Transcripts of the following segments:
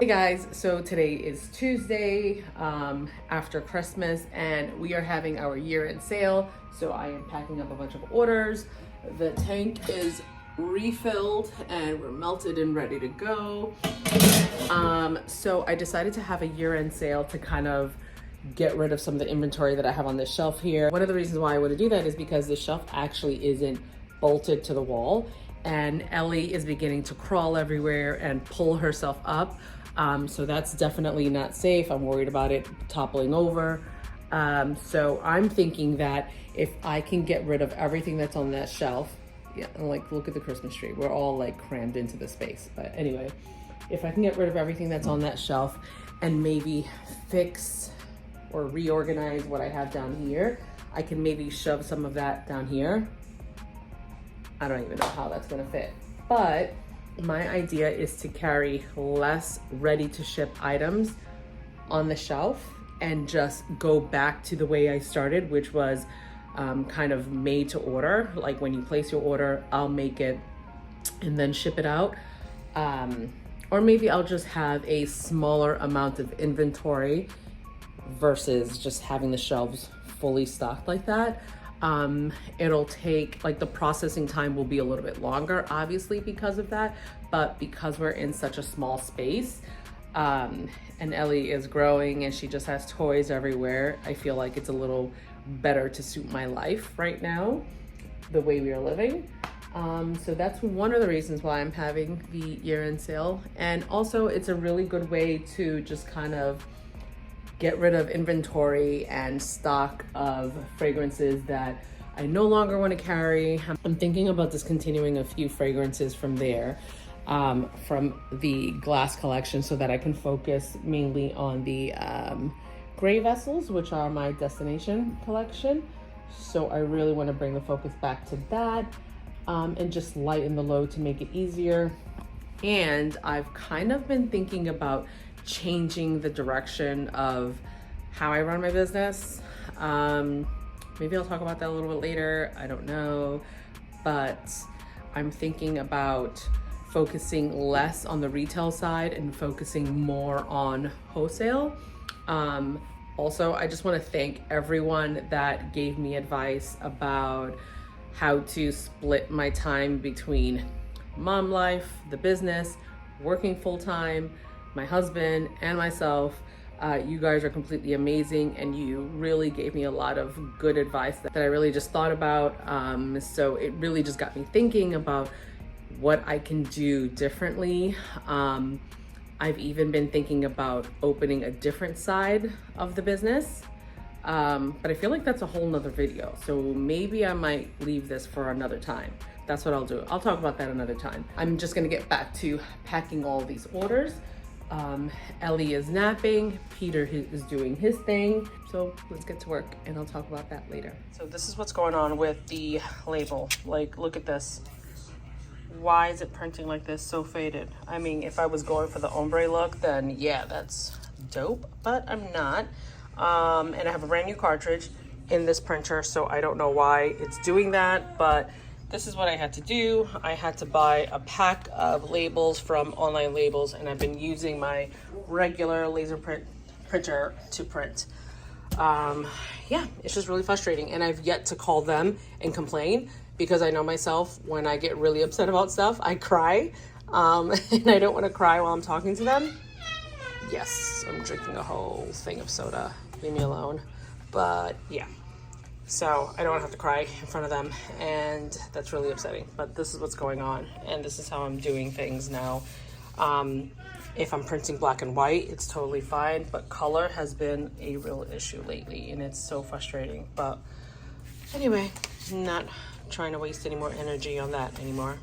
Hey guys, so today is Tuesday after Christmas, and we are having our year-end sale. So I am packing up a bunch of orders. The tank is refilled and we're melted and ready to go. So I decided to have a year-end sale to kind of get rid of some of the inventory that I have on this shelf here. One of the reasons why I want to do that is because the shelf actually isn't bolted to the wall, and Ellie is beginning to crawl everywhere and pull herself up. So that's definitely not safe. I'm worried about it toppling over. So I'm thinking that if I can get rid of everything that's on that shelf, yeah, and like, look at the Christmas tree. We're all like crammed into the space. But anyway, if I can get rid of everything that's on that shelf and maybe fix or reorganize what I have down here, I can maybe shove some of that down here. I don't even know how that's gonna fit, but my idea is to carry less ready to ship items on the shelf and just go back to the way I started, which was kind of made to order. Like when you place your order, I'll make it and then ship it out. Or maybe I'll just have a smaller amount of inventory versus just having the shelves fully stocked like that. It'll take, like, the processing time will be a little bit longer, obviously, because of that, but because we're in such a small space, and Ellie is growing and she just has toys everywhere, I feel like it's a little better to suit my life right now, the way we are living. So that's one of the reasons why I'm having the year-end sale. And also it's a really good way to just kind of get rid of inventory and stock of fragrances that I no longer want to carry. I'm thinking about discontinuing a few fragrances from there, from the glass collection, so that I can focus mainly on the gray vessels, which are my destination collection. So I really want to bring the focus back to that, and just lighten the load to make it easier. And I've kind of been thinking about changing the direction of how I run my business. Maybe I'll talk about that a little bit later, I don't know, but I'm thinking about focusing less on the retail side and focusing more on wholesale. Also, I just want to thank everyone that gave me advice about how to split my time between mom life, the business, working full-time, my husband, and myself. You guys are completely amazing, and you really gave me a lot of good advice that I really just thought about. So it really just got me thinking about what I can do differently. I've even been thinking about opening a different side of the business, but I feel like that's a whole nother video. So maybe I might leave this for another time. That's what I'll do. I'll talk about that another time. I'm just gonna get back to packing all these orders. Ellie is napping, Peter is doing his thing. So let's get to work and I'll talk about that later. So this is what's going on with the label. Like, look at this. Why is it printing like this, so faded? I mean, if I was going for the ombre look, then yeah, that's dope, but I'm not. And I have a brand new cartridge in this printer, so I don't know why it's doing that, but this is what I had to do. I had to buy a pack of labels from Online Labels, and I've been using my regular laser printer to print. Yeah, it's just really frustrating, and I've yet to call them and complain, because I know myself, when I get really upset about stuff, I cry, and I don't want to cry while I'm talking to them. Yes, I'm drinking a whole thing of soda. Leave me alone. But yeah. So I don't have to cry in front of them, and that's really upsetting. But this is what's going on, and this is how I'm doing things now. If I'm printing black and white, it's totally fine, but color has been a real issue lately, and it's so frustrating. But anyway, I'm not trying to waste any more energy on that anymore.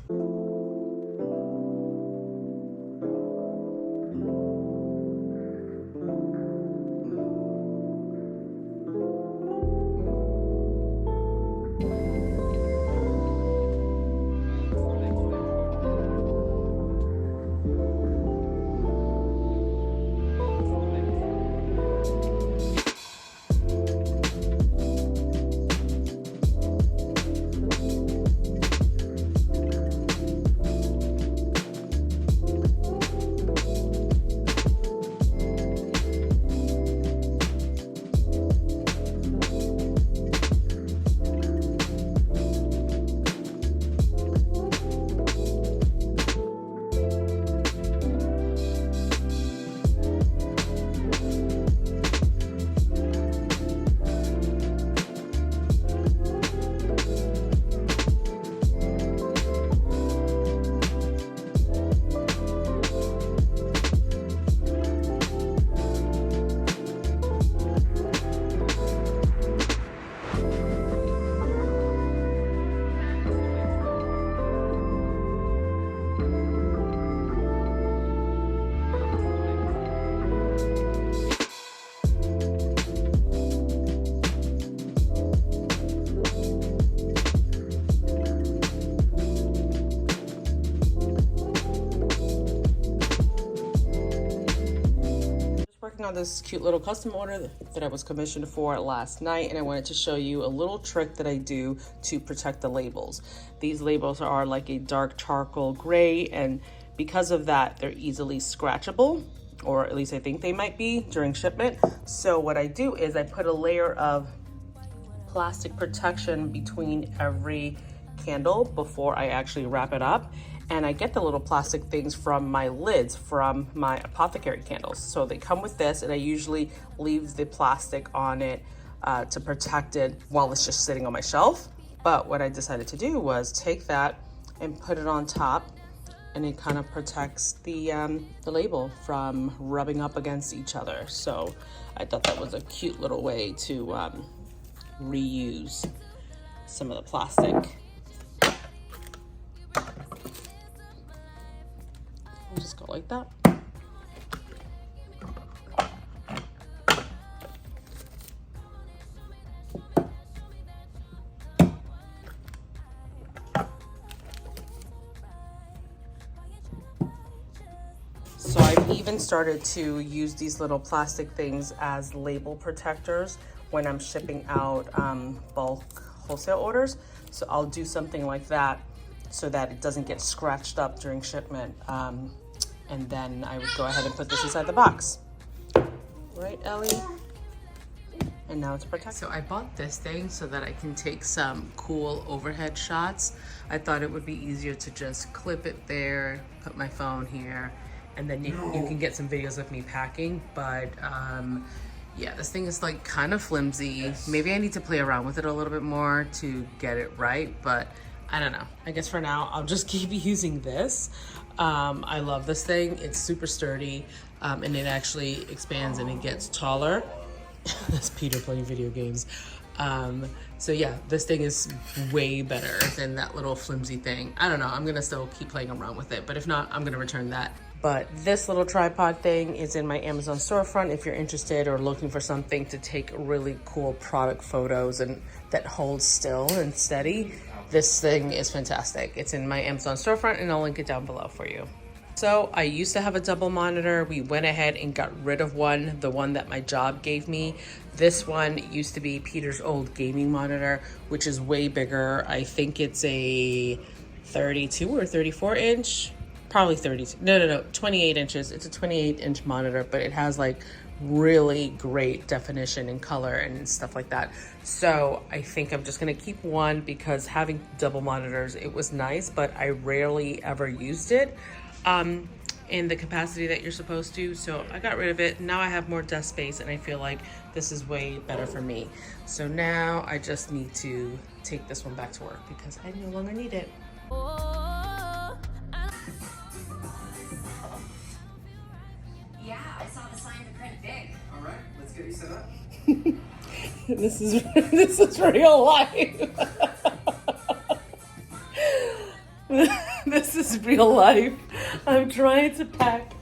on this cute little custom order that I was commissioned for last night, and I wanted to show you a little trick that I do to protect the labels. These labels are like a dark charcoal gray, and because of that, they're easily scratchable, or at least I think they might be during shipment. So what I do is I put a layer of plastic protection between every candle before I actually wrap it up. And I get the little plastic things from my lids from my apothecary candles. So they come with this, and I usually leave the plastic on it to protect it while it's just sitting on my shelf. But what I decided to do was take that and put it on top, and it kind of protects the label from rubbing up against each other. So I thought that was a cute little way to reuse some of the plastic. Just go like that. So I've even started to use these little plastic things as label protectors when I'm shipping out bulk wholesale orders. So I'll do something like that so that it doesn't get scratched up during shipment. And then I would go ahead and put this inside the box. Right, Ellie? And now it's protected. So I bought this thing so that I can take some cool overhead shots. I thought it would be easier to just clip it there, put my phone here, and then you can get some videos of me packing. But yeah, this thing is like kind of flimsy. Yes. Maybe I need to play around with it a little bit more to get it right, but I don't know. I guess for now, I'll just keep using this. I love this thing. It's super sturdy, and it actually expands and it gets taller. That's Peter playing video games. So yeah, this thing is way better than that little flimsy thing. I don't know. I'm gonna still keep playing around with it, but if not, I'm gonna return that. But this little tripod thing is in my Amazon storefront if you're interested or looking for something to take really cool product photos and that holds still and steady. This thing is fantastic. It's in my Amazon storefront, and I'll link it down below for you. So I used to have a double monitor. We went ahead and got rid of one, the one that my job gave me. This one used to be Peter's old gaming monitor, which is way bigger. I think it's a 32 or 34 inch, probably 32. No, 28 inches. It's a 28-inch monitor, but it has like really great definition and color and stuff like that. So I think I'm just gonna keep one because having double monitors, it was nice, but I rarely ever used it in the capacity that you're supposed to. So I got rid of it. Now I have more desk space, and I feel like this is way better for me. So now I just need to take this one back to work because I no longer need it. Yeah, I saw the sign to print big. All right, let's get you set up. This is real life. This is real life. I'm trying to pack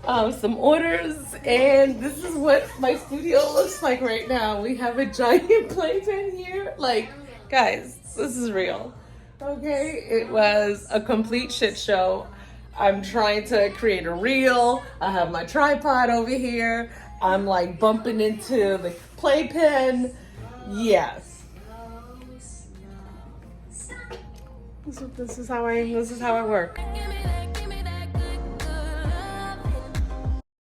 some orders, and this is what my studio looks like right now. We have a giant playpen here. Like, guys, this is real. Okay, it was a complete shit show. I'm trying to create a reel. I have my tripod over here. I'm like bumping into the playpen. Yes. This is how I work.